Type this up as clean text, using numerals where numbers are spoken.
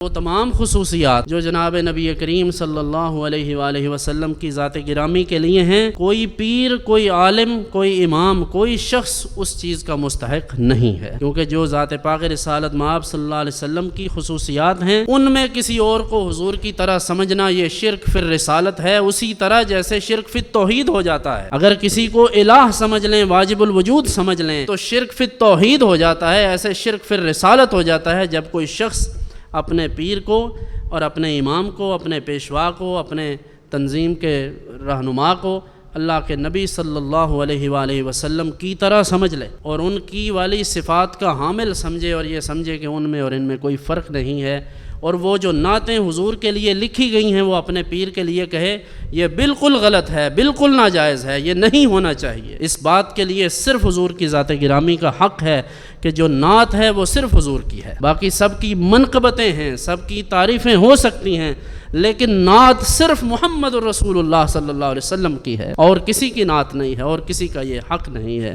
وہ تمام خصوصیات جو جناب نبی کریم صلی اللہ علیہ وآلہ وسلم کی ذات گرامی کے لیے ہیں، کوئی پیر، کوئی عالم، کوئی امام، کوئی شخص اس چیز کا مستحق نہیں ہے، کیونکہ جو ذات پاک رسالت مآب صلی اللہ علیہ وسلم کی خصوصیات ہیں ان میں کسی اور کو حضور کی طرح سمجھنا یہ شرک فی الرسالت ہے، اسی طرح جیسے شرک فی التوحید ہو جاتا ہے۔ اگر کسی کو الہ سمجھ لیں، واجب الوجود سمجھ لیں تو شرک فی التوحید ہو جاتا ہے، ایسے شرک فی الرسالت ہو جاتا ہے جب کوئی شخص اپنے پیر کو اور اپنے امام کو، اپنے پیشوا کو، اپنے تنظیم کے رہنما کو اللہ کے نبی صلی اللہ علیہ وآلہ وسلم کی طرح سمجھ لے اور ان کی والی صفات کا حامل سمجھے، اور یہ سمجھے کہ ان میں اور ان میں کوئی فرق نہیں ہے، اور وہ جو نعتیں حضور کے لیے لکھی گئی ہیں وہ اپنے پیر کے لیے کہے یہ بالکل غلط ہے، بالکل ناجائز ہے، یہ نہیں ہونا چاہیے۔ اس بات کے لیے صرف حضور کی ذات گرامی کا حق ہے کہ جو نعت ہے وہ صرف حضور کی ہے، باقی سب کی منقبتیں ہیں، سب کی تعریفیں ہو سکتی ہیں، لیکن نعت صرف محمد رسول اللہ صلی اللہ علیہ وسلم کی ہے، اور کسی کی نعت نہیں ہے، اور کسی کا یہ حق نہیں ہے۔